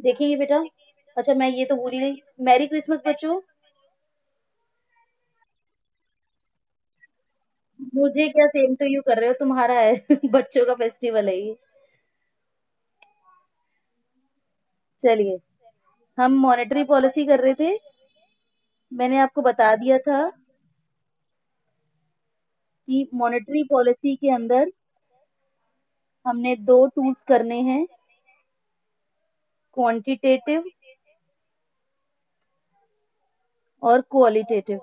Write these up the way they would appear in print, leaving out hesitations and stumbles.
देखेंगे बेटा। अच्छा मैं ये तो भूल ही गई, मैरी क्रिसमस बच्चों। मुझे क्या, सेम टू यू कर रहे हो, तुम्हारा है बच्चों का फेस्टिवल है ये। चलिए, हम मॉनेटरी पॉलिसी कर रहे थे। मैंने आपको बता दिया था कि मॉनेटरी पॉलिसी के अंदर हमने दो टूल्स करने हैं, क्वांटिटेटिव और क्वालिटेटिव।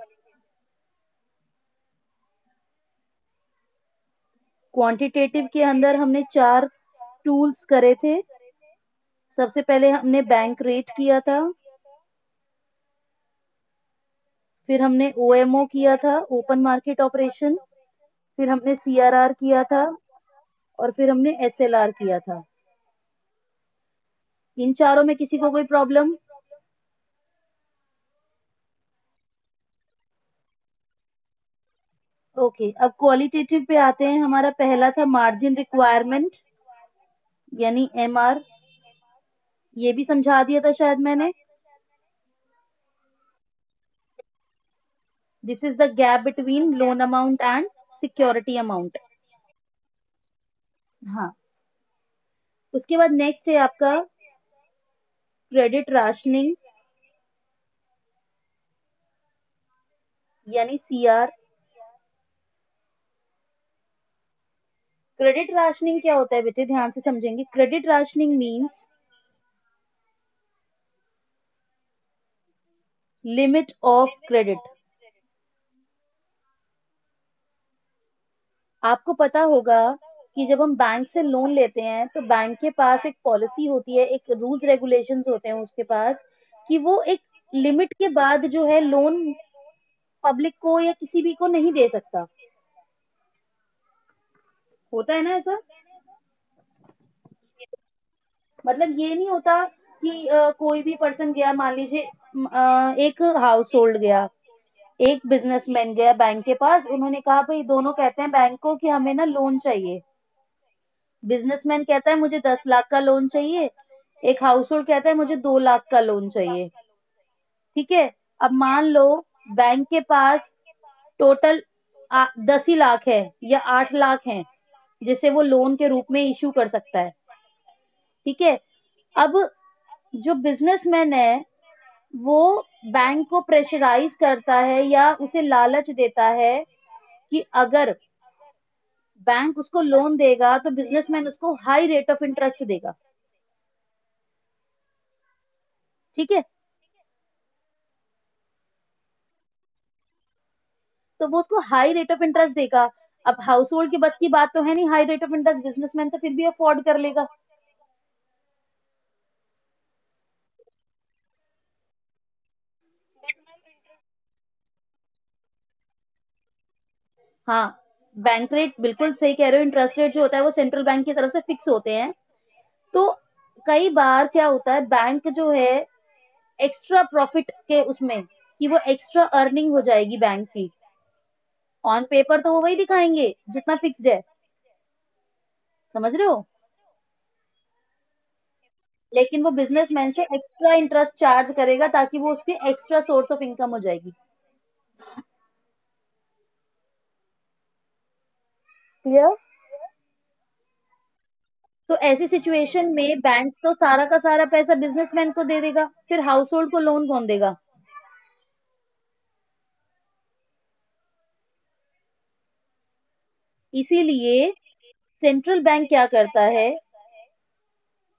क्वांटिटेटिव के अंदर हमने 4 टूल्स करे थे। सबसे पहले हमने बैंक रेट किया था, फिर हमने ओएमओ किया था, ओपन मार्केट ऑपरेशन, फिर हमने सीआरआर किया था और फिर हमने एसएलआर किया था। इन चारों में किसी को कोई प्रॉब्लम? ओके, अब क्वालिटेटिव पे आते हैं। हमारा पहला था मार्जिन रिक्वायरमेंट यानी एमआर। ये भी समझा दिया था शायद मैंने। This is the gap between loan amount and security amount. हाँ, उसके बाद नेक्स्ट है आपका क्रेडिट राशनिंग यानी सीआर। क्रेडिट राशनिंग क्या होता है बेटे, ध्यान से समझेंगे। Credit rationing means limit of credit. आपको पता होगा कि जब हम बैंक से लोन लेते हैं तो बैंक के पास एक पॉलिसी होती है, एक रूल्स रेगुलेशंस होते हैं उसके पास, कि वो एक लिमिट के बाद जो है लोन पब्लिक को या किसी भी को नहीं दे सकता। होता है ना ऐसा? मतलब ये नहीं होता कि कोई भी पर्सन गया, मान लीजिए एक हाउस होल्ड गया, एक बिजनेसमैन गया बैंक के पास, उन्होंने कहा भाई, दोनों कहते हैं बैंक को कि हमें ना लोन चाहिए। बिजनेसमैन कहता है मुझे 10 लाख का लोन चाहिए, एक हाउस होल्ड कहता है मुझे 2 लाख का लोन चाहिए। ठीक है, अब मान लो बैंक के पास टोटल 10 ही लाख है या 8 लाख है जिसे वो लोन के रूप में इशू कर सकता है। ठीक है, अब जो बिजनेसमैन है वो बैंक को प्रेशराइज करता है या उसे लालच देता है कि अगर बैंक उसको लोन देगा तो बिजनेसमैन उसको हाई रेट ऑफ इंटरेस्ट देगा। ठीक है, तो वो उसको हाई रेट ऑफ इंटरेस्ट देगा। अब हाउस होल्ड की बस की बात तो है नहीं high rate of interest, businessman तो फिर भी अफोर्ड कर लेगा। हाँ, बैंक रेट बिल्कुल सही कह रहे हो। इंटरेस्ट रेट जो होता है वो सेंट्रल बैंक की तरफ से फिक्स होते हैं। तो कई बार क्या होता है, बैंक जो है एक्स्ट्रा प्रॉफिट के उसमें, कि वो एक्स्ट्रा अर्निंग हो जाएगी बैंक की, ऑन पेपर तो वो वही दिखाएंगे जितना फिक्स्ड है। समझ रहे हो? लेकिन वो बिजनेसमैन से एक्स्ट्रा इंटरेस्ट चार्ज करेगा ताकि वो उसकी एक्स्ट्रा सोर्स ऑफ इनकम हो जाएगी। क्लियर? तो ऐसी सिचुएशन में बैंक तो सारा का सारा पैसा बिजनेसमैन को दे देगा, फिर हाउस होल्ड को लोन कौन देगा? इसीलिए सेंट्रल बैंक क्या करता है,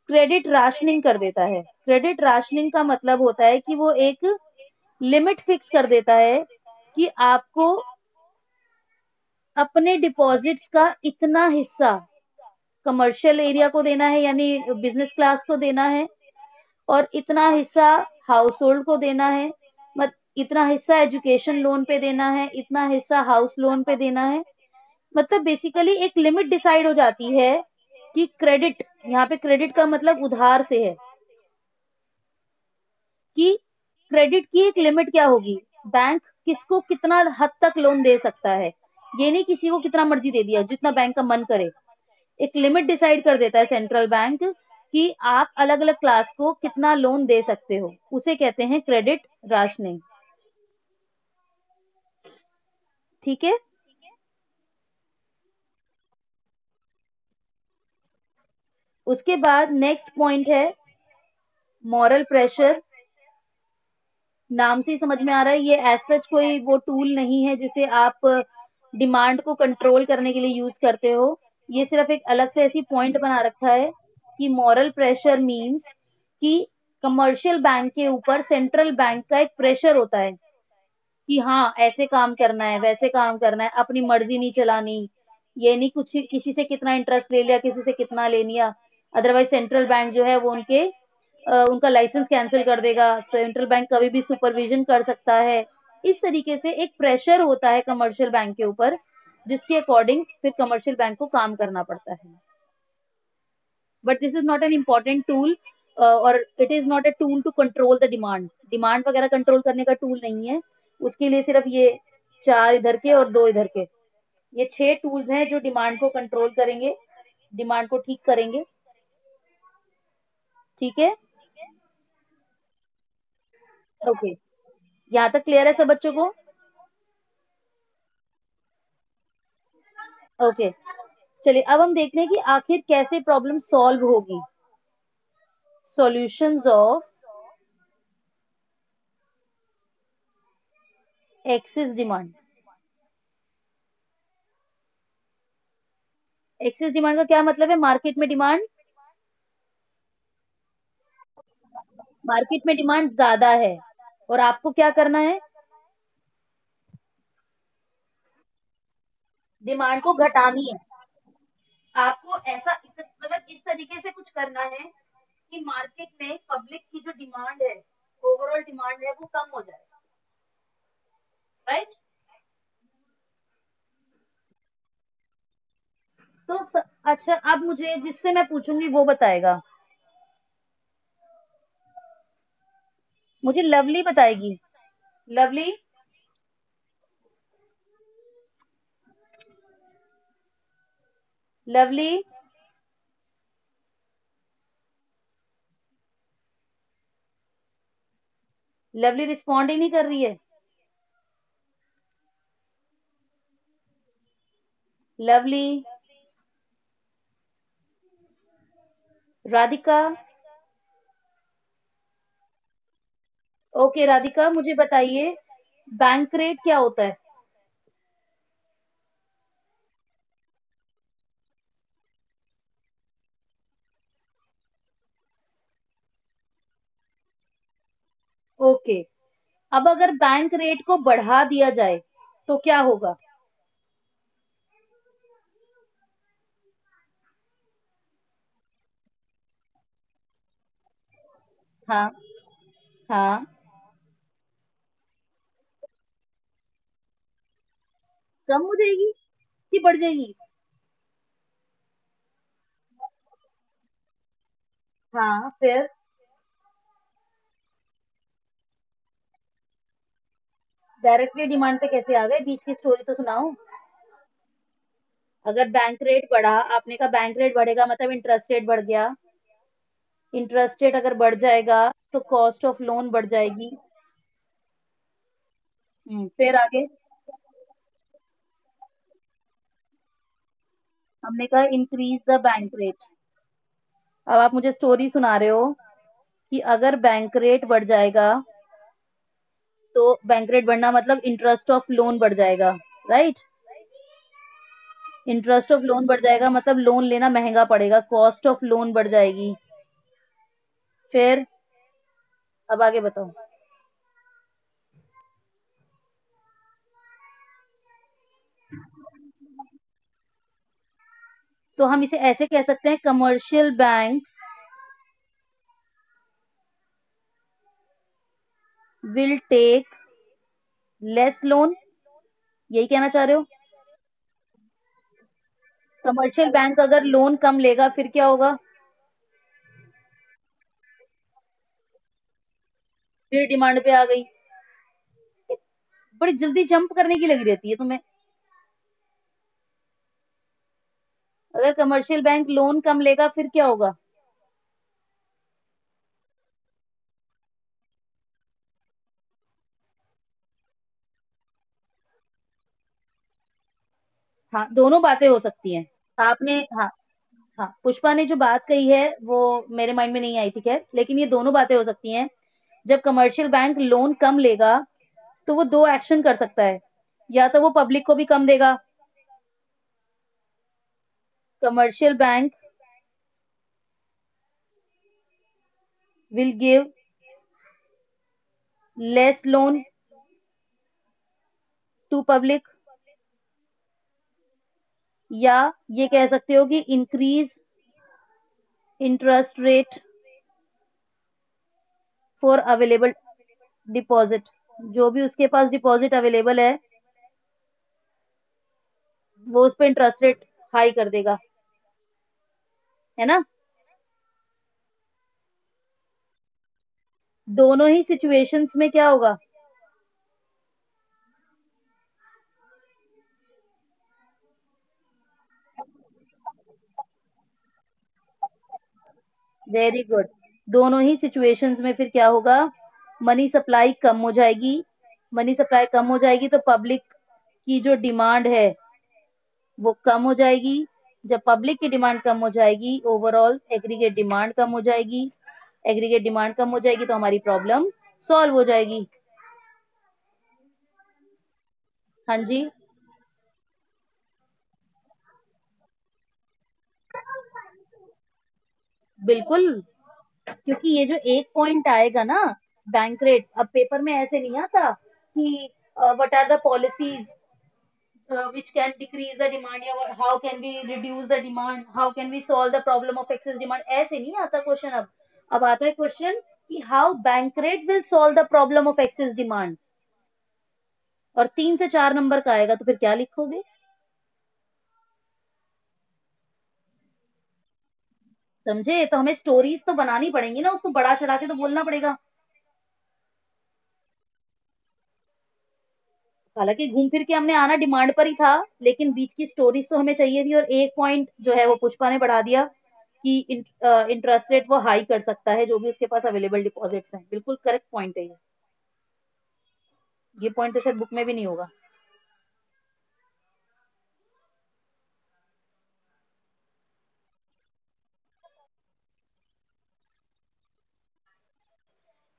क्रेडिट राशनिंग कर देता है। क्रेडिट राशनिंग का मतलब होता है कि वो एक लिमिट फिक्स कर देता है कि आपको अपने डिपॉजिट्स का इतना हिस्सा कमर्शियल एरिया को देना है यानी बिजनेस क्लास को देना है, और इतना हिस्सा हाउस होल्ड को देना है, मत इतना हिस्सा एजुकेशन लोन पे देना है, इतना हिस्सा हाउस लोन पे देना है। मतलब बेसिकली एक लिमिट डिसाइड हो जाती है कि क्रेडिट, यहाँ पे क्रेडिट का मतलब उधार से है, कि क्रेडिट की एक लिमिट क्या होगी, बैंक किसको कितना हद तक लोन दे सकता है। ये नहीं किसी को कितना मर्जी दे दिया जितना बैंक का मन करे। एक लिमिट डिसाइड कर देता है सेंट्रल बैंक कि आप अलग अलग क्लास को कितना लोन दे सकते हो, उसे कहते हैं क्रेडिट राशनिंग। ठीक है। उसके बाद नेक्स्ट पॉइंट है मॉरल प्रेशर। नाम से ही समझ में आ रहा है ये एज सच कोई वो टूल नहीं है जिसे आप डिमांड को कंट्रोल करने के लिए यूज करते हो। ये सिर्फ एक अलग से ऐसी पॉइंट बना रखा है कि मॉरल प्रेशर मींस कि कमर्शियल बैंक के ऊपर सेंट्रल बैंक का एक प्रेशर होता है कि हाँ ऐसे काम करना है, वैसे काम करना है, अपनी मर्जी नहीं चलानी। ये नहीं कुछ किसी से कितना इंटरेस्ट ले लिया, किसी से कितना ले लिया, अदरवाइज सेंट्रल बैंक जो है वो उनका लाइसेंस कैंसिल कर देगा। सेंट्रल बैंक कभी भी सुपरविजन कर सकता है। इस तरीके से एक प्रेशर होता है कमर्शियल बैंक के ऊपर, जिसके अकॉर्डिंग फिर कमर्शियल बैंक को काम करना पड़ता है। But this is not an important tool, और it is not a tool to control the demand. Demand वगैरह कंट्रोल करने का टूल नहीं है। उसके लिए सिर्फ ये 4 इधर के और 2 इधर के, ये 6 टूल्स हैं जो डिमांड को कंट्रोल करेंगे, डिमांड को ठीक करेंगे। ठीक है। ओके, यहाँ तक क्लियर है सब बच्चों को? ओके, चलिए अब हम देखते हैं कि आखिर कैसे प्रॉब्लम सॉल्व होगी। Solutions of excess demand. Excess demand का क्या मतलब है? मार्केट में डिमांड, मार्केट में डिमांड ज्यादा है और आपको क्या करना है? डिमांड को घटानी है। आपको ऐसा मतलब इस तरीके से कुछ करना है कि मार्केट में पब्लिक की जो डिमांड है, ओवरऑल डिमांड है, वो कम हो जाए। राइट। तो अच्छा, अब मुझे जिससे मैं पूछूंगी वो बताएगा। मुझे लवली बताएगी। लवली, लवली, लवली रिस्पॉन्ड ही नहीं कर रही है। लवली, राधिका। ओके राधिका, मुझे बताइए बैंक रेट क्या होता है? ओके, अब अगर बैंक रेट को बढ़ा दिया जाए तो क्या होगा? हाँ, हाँ, कम हो जाएगी कि बढ़ जाएगी? हाँ, फिर डायरेक्टली डिमांड पे कैसे आ गए? बीच की स्टोरी तो सुनाओ। अगर बैंक रेट बढ़ा, आपने कहा बैंक रेट बढ़ेगा मतलब इंटरेस्ट रेट बढ़ गया। इंटरेस्ट रेट अगर बढ़ जाएगा तो कॉस्ट ऑफ लोन बढ़ जाएगी। फिर आगे? हमने कहा इंक्रीज द बैंक रेट। अब आप मुझे स्टोरी सुना रहे हो कि अगर बैंक रेट बढ़ जाएगा तो बैंक रेट बढ़ना मतलब इंटरेस्ट ऑफ लोन बढ़ जाएगा। राइट। इंटरेस्ट ऑफ लोन बढ़ जाएगा मतलब लोन लेना महंगा पड़ेगा, कॉस्ट ऑफ लोन बढ़ जाएगी। फिर अब आगे बताओ। तो हम इसे ऐसे कह सकते हैं, commercial bank will take less loan, यही कहना चाह रहे हो? कमर्शियल बैंक अगर लोन कम लेगा फिर क्या होगा? फिर डिमांड पे आ गई। बड़ी जल्दी जंप करने की लगी रहती है तुम्हें। अगर कमर्शियल बैंक लोन कम लेगा फिर क्या होगा? हाँ, दोनों बातें हो सकती हैं। आपने हाँ, हाँ, पुष्पा ने जो बात कही है वो मेरे माइंड में नहीं आई थी खैर, लेकिन ये दोनों बातें हो सकती हैं। जब कमर्शियल बैंक लोन कम लेगा तो वो 2 एक्शन कर सकता है। या तो वो पब्लिक को भी कम देगा, commercial bank will give less loan to public, या ये कह सकते हो कि increase interest rate for available deposit. जो भी उसके पास डिपॉजिट अवेलेबल है वो उस पर इंटरेस्ट रेट हाई कर देगा, है ना। दोनों ही सिचुएशंस में क्या होगा? Very good. दोनों ही सिचुएशंस में फिर क्या होगा? मनी सप्लाई कम हो जाएगी। मनी सप्लाई कम हो जाएगी तो पब्लिक की जो डिमांड है वो कम हो जाएगी। जब पब्लिक की डिमांड कम हो जाएगी, ओवरऑल एग्रीगेट डिमांड कम हो जाएगी। एग्रीगेट डिमांड कम हो जाएगी तो हमारी प्रॉब्लम सॉल्व हो जाएगी। हाँ जी, बिल्कुल। क्योंकि ये जो एक पॉइंट आएगा ना, बैंक रेट, अब पेपर में ऐसे नहीं आता कि what are the policies which can decrease the demand, या how can we reduce the demand, how can we solve the problem of excess demand, ऐसे नहीं आता क्वेश्चन। अब आता है क्वेश्चन कि how bank rate will solve the problem of excess demand, और 3 से 4 नंबर का आएगा तो फिर क्या लिखोगे? समझे? तो हमें स्टोरीज तो बनानी पड़ेंगी ना, उसको बढ़ा चढ़ा के तो बोलना पड़ेगा। हालांकि घूम फिर के हमने आना डिमांड पर ही था, लेकिन बीच की स्टोरीज तो हमें चाहिए थी। और एक पॉइंट जो है वो पुष्पा ने बढ़ा दिया कि इंटरेस्ट रेट वो हाई कर सकता है जो भी उसके पास अवेलेबल डिपॉजिट्स हैं। बिल्कुल करेक्ट पॉइंट है ये पॉइंट तो शायद बुक में भी नहीं होगा।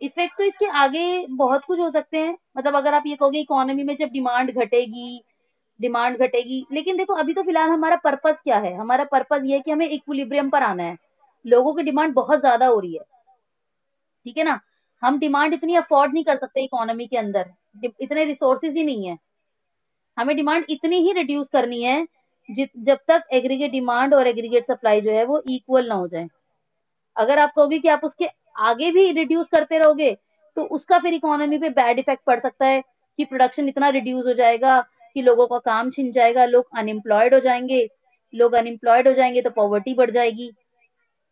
इफेक्ट तो इसके आगे बहुत कुछ हो सकते हैं। मतलब अगर आप ये कहोगे इकोनॉमी में जब डिमांड घटेगी, लेकिन देखो अभी तो फिलहाल हमारा पर्पस क्या है? हमारा पर्पस ये है कि हमें इक्विलिब्रियम पर आना है। लोगों की डिमांड बहुत ज्यादा हो रही है, ठीक है ना। हम डिमांड इतनी अफोर्ड नहीं कर सकते इकोनॉमी के अंदर, इतने रिसोर्सेज ही नहीं है। हमें डिमांड इतनी ही रिड्यूस करनी है जब तक एग्रीगेट डिमांड और एग्रीगेट सप्लाई जो है वो इक्वल ना हो जाए। अगर आप कहोगे कि आप उसके आगे भी रिड्यूस करते रहोगे तो उसका फिर इकोनॉमी पे बैड इफेक्ट पड़ सकता है कि प्रोडक्शन इतना रिड्यूस हो जाएगा कि लोगों का काम छिन जाएगा, लोग अनएम्प्लॉयड हो जाएंगे। लोग अनएम्प्लॉयड हो जाएंगे तो पॉवर्टी बढ़ जाएगी।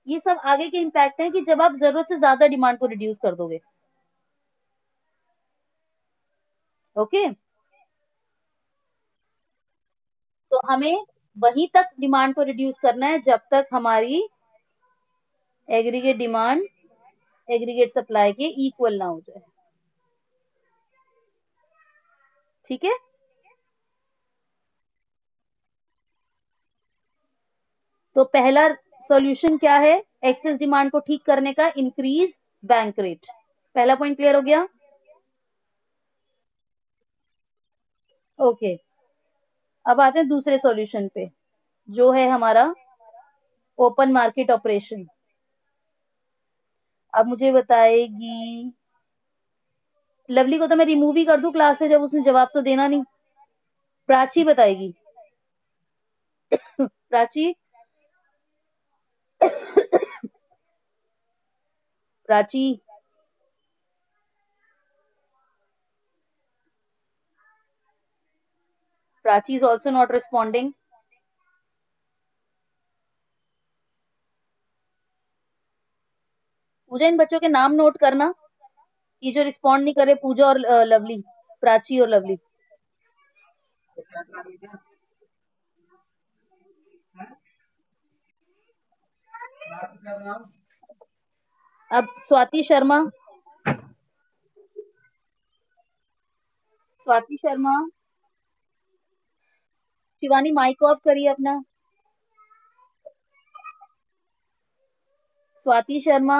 ये सब आगे के इम्पैक्ट है कि जब आप जरूरत से ज्यादा डिमांड को रिड्यूस कर दोगे। ओके, तो हमें वहीं तक डिमांड को रिड्यूस करना है जब तक हमारी एग्रीगेट डिमांड एग्रीगेट सप्लाई के इक्वल ना हो जाए। ठीक है, तो पहला सॉल्यूशन क्या है एक्सेस डिमांड को ठीक करने का? Increase bank rate. पहला पॉइंट क्लियर हो गया? ओके, अब आते हैं दूसरे सॉल्यूशन पे, जो है हमारा ओपन मार्केट ऑपरेशन। अब मुझे बताएगी, लवली को तो मैं रिमूव ही कर दूं क्लास से जब उसने जवाब तो देना नहीं। प्राची बताएगी। Prachi, Prachi, Prachi is also not responding. Puja, इन बच्चों के नाम नोट करना। ये जो रिस्पॉन्ड नहीं करे, पूजा और लवली, प्राची और लवली। अब स्वाति शर्मा, स्वाति शर्मा, शिवानी माइक ऑफ करिए अपना। स्वाति शर्मा।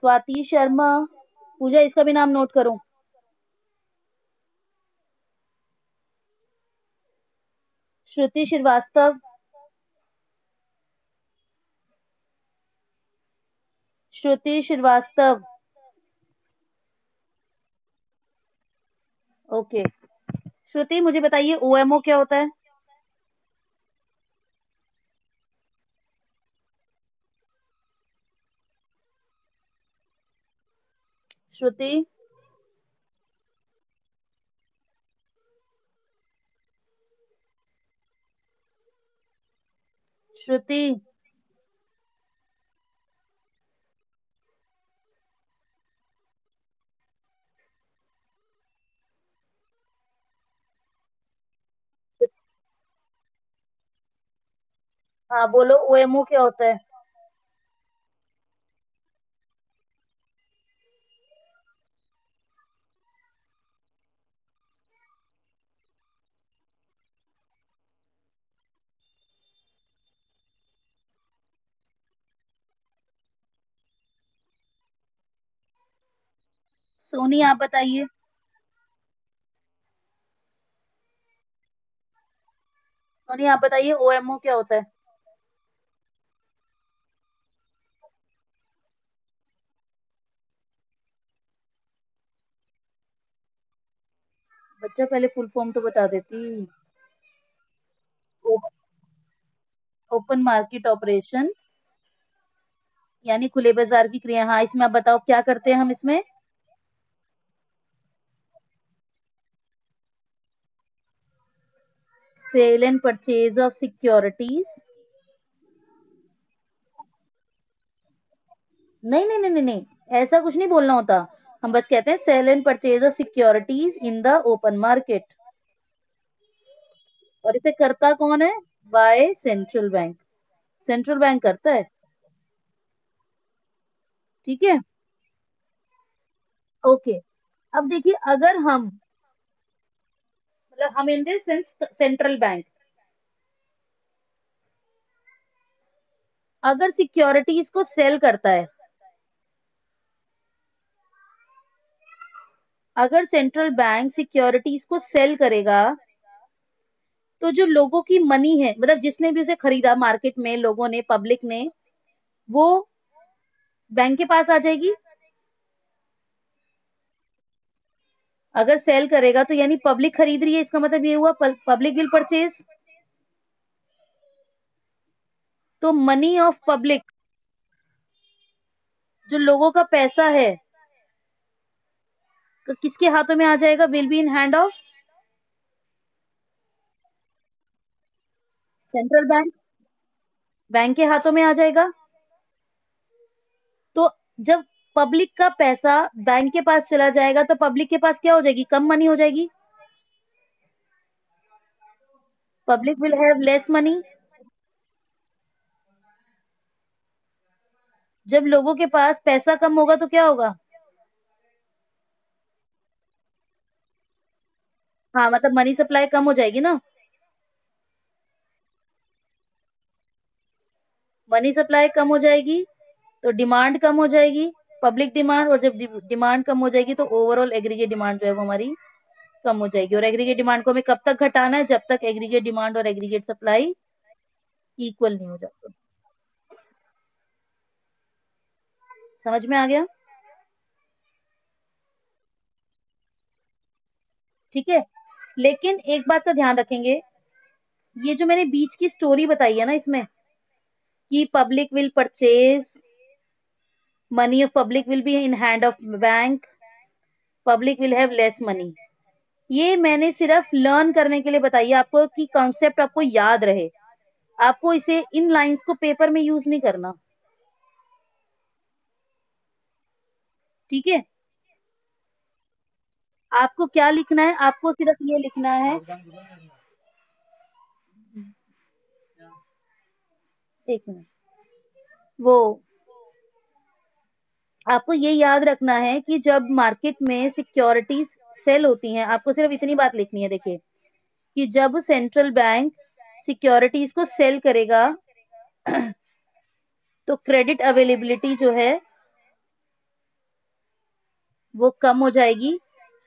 स्वाति शर्मा। पूजा इसका भी नाम नोट करो। श्रुति श्रीवास्तव। श्रुति श्रीवास्तव। ओके। श्रुति मुझे बताइए ओएमओ क्या होता है? श्रुति। श्रुति। हाँ बोलो ओएमओ क्या होता है? सोनी आप बताइए। सोनी आप बताइए ओएमओ क्या होता है? बच्चा पहले फुल फॉर्म तो बता देती। ओपन मार्केट ऑपरेशन यानी खुले बाजार की क्रिया। हाँ इसमें आप बताओ क्या करते हैं हम इसमें? Sale and purchase of securities. नहीं नहीं नहीं नहीं नहीं, ऐसा कुछ नहीं बोलना होता। हम बस कहते हैं sale and purchase of securities in the open market. और इसे करता कौन है? By central bank. Central bank करता है। ठीक है। ओके। अब देखिए अगर हम मतलब हम in this sense central bank अगर सिक्योरिटीज को सेल करता है, अगर सेंट्रल बैंक सिक्योरिटीज को सेल करेगा तो जो लोगों की मनी है मतलब जिसने भी उसे खरीदा मार्केट में लोगों ने पब्लिक ने वो बैंक के पास आ जाएगी। अगर सेल करेगा तो यानी पब्लिक खरीद रही है, इसका मतलब ये हुआ पब्लिक विल परचेज। तो मनी ऑफ पब्लिक जो लोगों का पैसा है किसके हाथों में आ जाएगा? Will be in hand of central bank. Bank के हाथों में आ जाएगा। तो जब पब्लिक का पैसा बैंक के पास चला जाएगा तो पब्लिक के पास क्या हो जाएगी? कम मनी हो जाएगी। Public will have less money. जब लोगों के पास पैसा कम होगा तो क्या होगा? हाँ मतलब मनी सप्लाई कम हो जाएगी ना। मनी सप्लाई कम हो जाएगी तो डिमांड कम हो जाएगी, पब्लिक डिमांड। और जब डिमांड कम हो जाएगी तो ओवरऑल एग्रीगेट डिमांड जो है वो हमारी कम हो जाएगी। और एग्रीगेट डिमांड को हमें कब तक घटाना है? जब तक एग्रीगेट डिमांड और एग्रीगेट सप्लाई इक्वल नहीं हो जाता। समझ में आ गया? ठीक है। लेकिन एक बात का ध्यान रखेंगे, ये जो मैंने बीच की स्टोरी बताई है ना इसमें कि public will purchase, money of public will be in hand of bank, public will have less money, ये मैंने सिर्फ लर्न करने के लिए बताई है आपको कि कॉन्सेप्ट आपको याद रहे। आपको इसे इन लाइंस को पेपर में यूज नहीं करना। ठीक है। आपको क्या लिखना है? आपको सिर्फ ये लिखना है एक मिनट, वो आपको ये याद रखना है कि जब मार्केट में सिक्योरिटीज सेल होती हैं, आपको सिर्फ इतनी बात लिखनी है, देखिए कि जब सेंट्रल बैंक सिक्योरिटीज को सेल करेगा तो क्रेडिट अवेलेबिलिटी जो है वो कम हो जाएगी,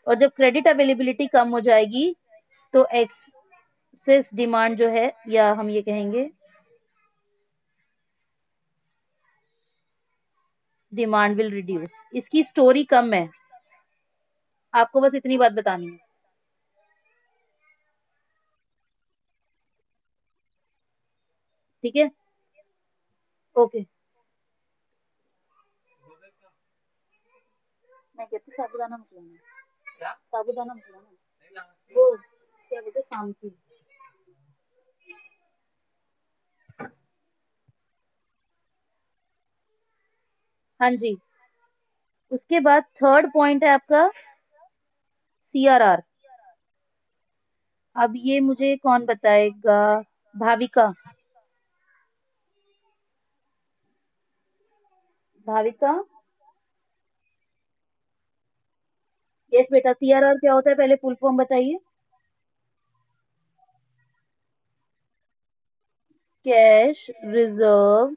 और जब क्रेडिट अवेलेबिलिटी कम हो जाएगी तो एक्सेस डिमांड जो है, या हम ये कहेंगे डिमांड विल रिड्यूस। इसकी स्टोरी कम है, आपको बस इतनी बात बतानी है, ठीक है? ओके। मैं कहती साबुदाना मत लाना, साबुदाना मत लाना, वो क्या बोलते शाम की। हाँ जी। उसके बाद थर्ड पॉइंट है आपका सीआरआर। अब ये मुझे कौन बताएगा? भाविका। भाविका। यस बेटा, सीआरआर क्या होता है पहले फुल फॉर्म बताइए। Cash reserve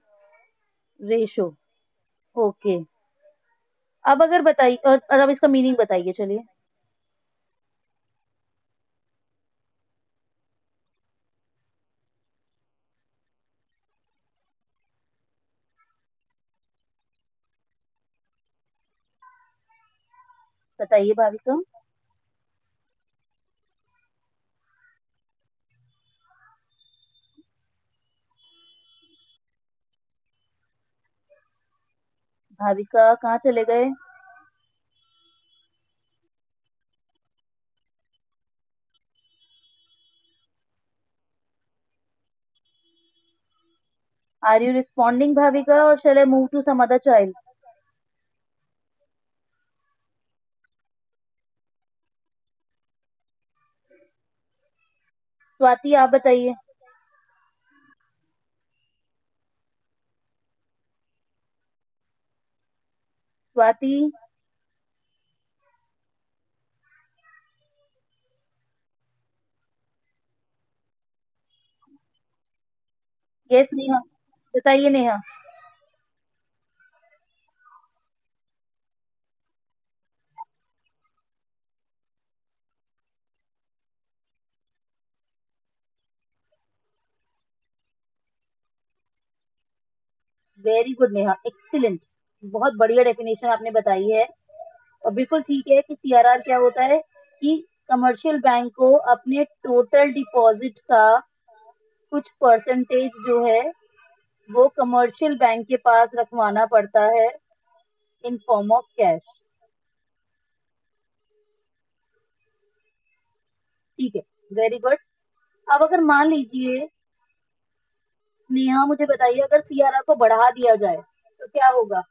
ratio. ओके। अब अगर बताइए, और अब इसका मीनिंग बताइए, चलिए। बताइए भाविका। भाविका कहाँ चले गए? आर यू रिस्पॉन्डिंग भाविका, और shall I move to some other child? Swati आप बताइए। स्वाति। यस नेहा, बताइए Neha. Very good Neha, excellent. बहुत बढ़िया डेफिनेशन आपने बताई है, और बिल्कुल ठीक है कि सीआरआर क्या होता है कि कमर्शियल बैंक को अपने टोटल डिपॉजिट का कुछ परसेंटेज जो है वो कमर्शियल बैंक के पास रखवाना पड़ता है इन फॉर्म ऑफ कैश। ठीक है, वेरी गुड। अब अगर मान लीजिए, नेहा मुझे बताइए, अगर सीआरआर को बढ़ा दिया जाए तो क्या होगा?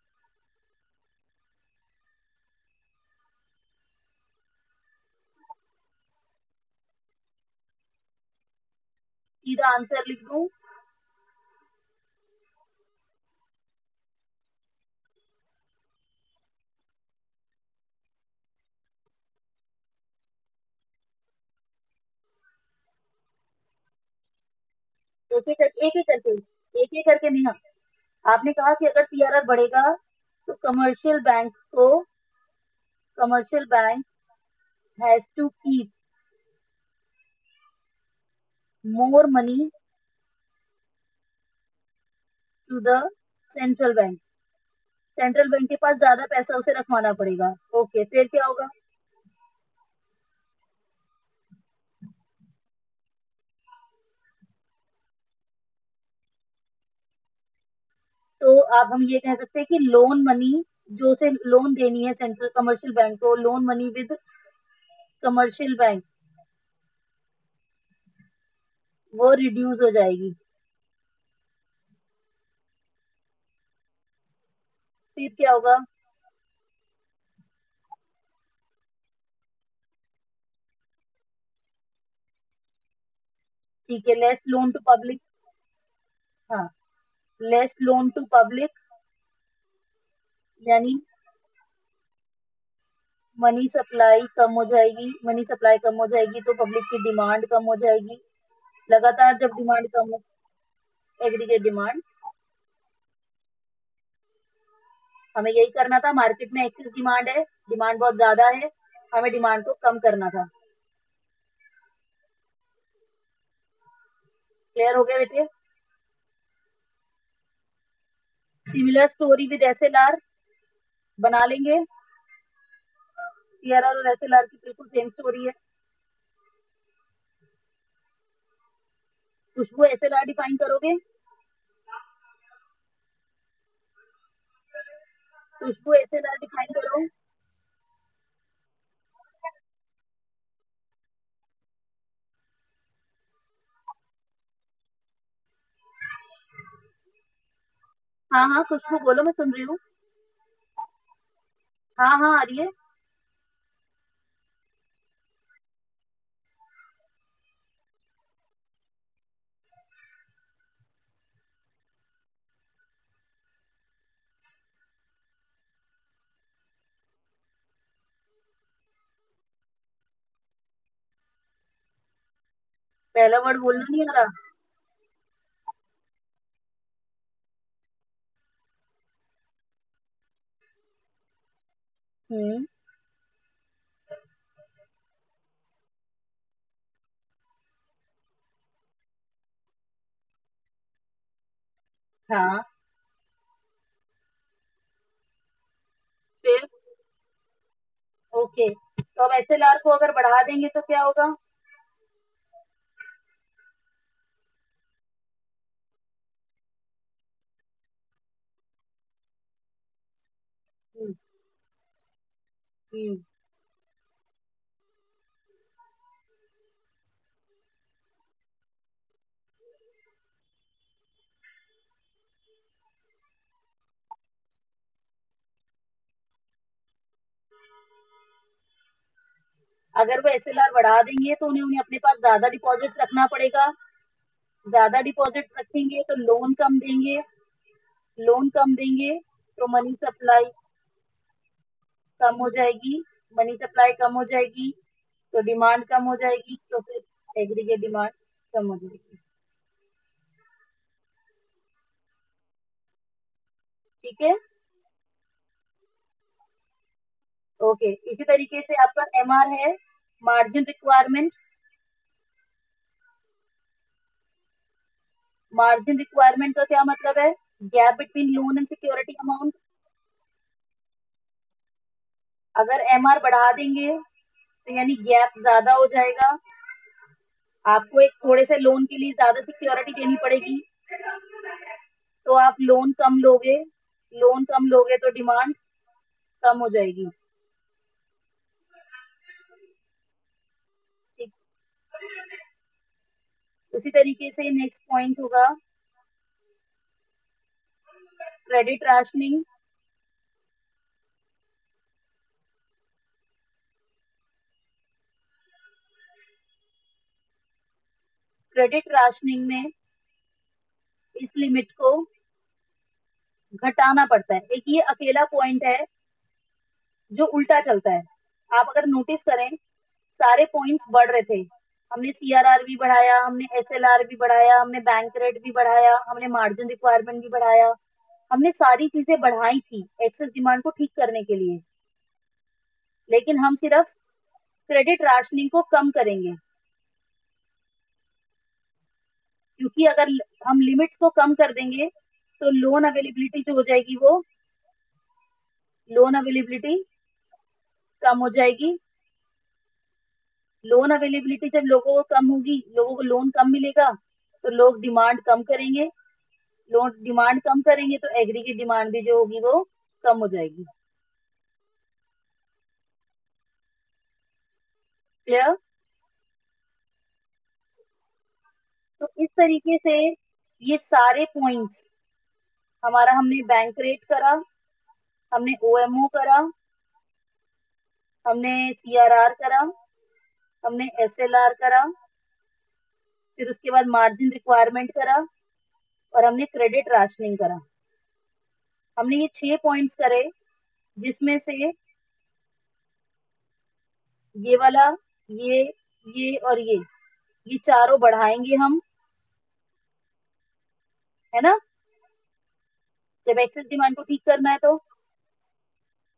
सीधा आंसर लिख दूं? एक एक करके नेहा, आपने कहा कि अगर सीआरआर बढ़ेगा तो commercial bank has to keep more money to the central bank. Central bank के पास ज्यादा पैसा उसे रखवाना पड़ेगा। ओके, फिर क्या होगा? तो अब हम ये कह सकते हैं कि लोन मनी, जो उसे लोन देनी है सेंट्रल कमर्शियल बैंक को, loan money with commercial bank, वो रिड्यूस हो जाएगी। फिर क्या होगा? ठीक है, लेस लोन टू पब्लिक। हाँ, लेस लोन टू पब्लिक, यानी मनी सप्लाई कम हो जाएगी, मनी सप्लाई कम हो जाएगी तो पब्लिक की डिमांड कम हो जाएगी। लगातार जब डिमांड कम हो, एग्रीगेट डिमांड, हमें यही करना था। मार्केट में एक्सेस डिमांड है, डिमांड बहुत ज्यादा है, हमें डिमांड को कम करना था। क्लियर हो गया बेटे? सिमिलर स्टोरी विद एसएलआर बना लेंगे। सीआरआर और एसएलआर की बिल्कुल सेम स्टोरी है। खुशबू एसएलआर डिफाइन करोगे? खुशबू एसएलआर डिफाइन करो। हाँ हाँ खुशबू बोलो, मैं सुन रही हूँ। हाँ हाँ आ रही है। पहला वर्ड बोलना नहीं आ रहा। हम्म। हाँ। फिर ओके, तो अब एसएलआर को अगर बढ़ा देंगे तो क्या होगा? हम्म। हम्म। अगर वो एसएलआर बढ़ा देंगे तो उन्हें उन्हें अपने पास ज्यादा डिपॉजिट रखना पड़ेगा। ज्यादा डिपॉजिट रखेंगे तो लोन कम देंगे, लोन कम देंगे तो मनी सप्लाई कम हो जाएगी, मनी सप्लाई कम हो जाएगी तो डिमांड कम हो जाएगी, तो फिर एग्रीगेट डिमांड कम हो जाएगी। ठीक है। ओके, इसी तरीके से आपका एमआर है, मार्जिन रिक्वायरमेंट। मार्जिन रिक्वायरमेंट का क्या मतलब है? Gap between loan and security amount. अगर एमआर बढ़ा देंगे तो यानी गैप ज्यादा हो जाएगा, आपको एक थोड़े से लोन के लिए ज्यादा सिक्योरिटी देनी पड़ेगी, तो आप लोन कम लोगे, लोन कम लोगे तो डिमांड कम हो जाएगी। ठीक। उसी तरीके से नेक्स्ट पॉइंट होगा क्रेडिट राशनिंग। क्रेडिट राशनिंग में इस लिमिट को घटाना पड़ता है। एक ये अकेला पॉइंट है जो उल्टा चलता है। आप अगर नोटिस करें, सारे पॉइंट्स बढ़ रहे थे। हमने सीआरआर भी बढ़ाया, हमने एसएलआर भी बढ़ाया, हमने बैंक रेट भी बढ़ाया, हमने मार्जिन रिक्वायरमेंट भी बढ़ाया, हमने सारी चीजें बढ़ाई थी एक्सेस डिमांड को ठीक करने के लिए। लेकिन हम सिर्फ क्रेडिट राशनिंग को कम करेंगे, क्योंकि अगर हम लिमिट्स को कम कर देंगे तो लोन अवेलेबिलिटी जो हो जाएगी वो लोन अवेलेबिलिटी कम हो जाएगी। लोन अवेलेबिलिटी जब लोगों को कम होगी, लोगों को लोन कम मिलेगा, तो लोग डिमांड कम करेंगे। लोन डिमांड कम करेंगे तो एग्रीगेट डिमांड भी जो होगी वो कम हो जाएगी। क्लियर? तो इस तरीके से ये सारे पॉइंट्स हमारा, हमने बैंक रेट करा, हमने ओएमओ करा, हमने सीआरआर करा, हमने एसएलआर करा, फिर उसके बाद मार्जिन रिक्वायरमेंट करा, और हमने क्रेडिट राशनिंग करा। हमने ये 6 पॉइंट्स करे, जिसमें से ये वाला, ये ये और ये चारों बढ़ाएंगे हम, है ना, जब एक्सेस डिमांड को ठीक करना है तो,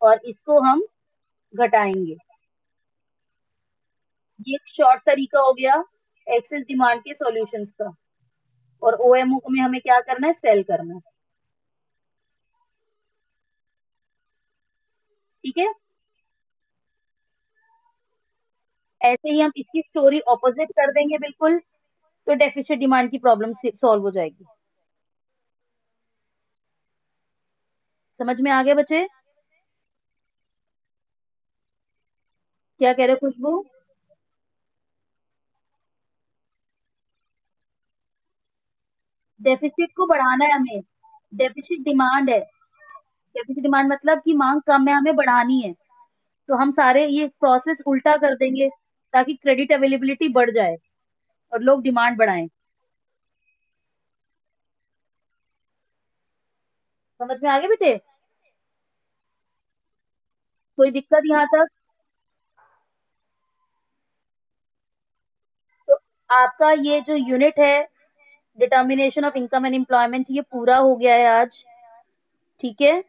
और इसको हम घटाएंगे। ये एक शॉर्ट तरीका हो गया एक्सेस डिमांड के सॉल्यूशंस का। और ओएमओ में हमें क्या करना है, सेल करना है। ठीक है, ऐसे ही हम इसकी स्टोरी ऑपोजिट कर देंगे बिल्कुल, तो डेफिसिट डिमांड की प्रॉब्लम सॉल्व हो जाएगी। समझ में आ गया बच्चे? क्या कह रहे हो खुशबू? डेफिसिट को बढ़ाना है हमें, डेफिसिट डिमांड है। डेफिसिट डिमांड मतलब कि मांग कम है, हमें बढ़ानी है। तो हम सारे ये प्रोसेस उल्टा कर देंगे, ताकि क्रेडिट अवेलेबिलिटी बढ़ जाए और लोग डिमांड बढ़ाएं। समझ में आ गया बेटे? कोई दिक्कत यहाँ तक? तो आपका ये जो यूनिट है, determination of income and employment, ये पूरा हो गया है आज। ठीक है,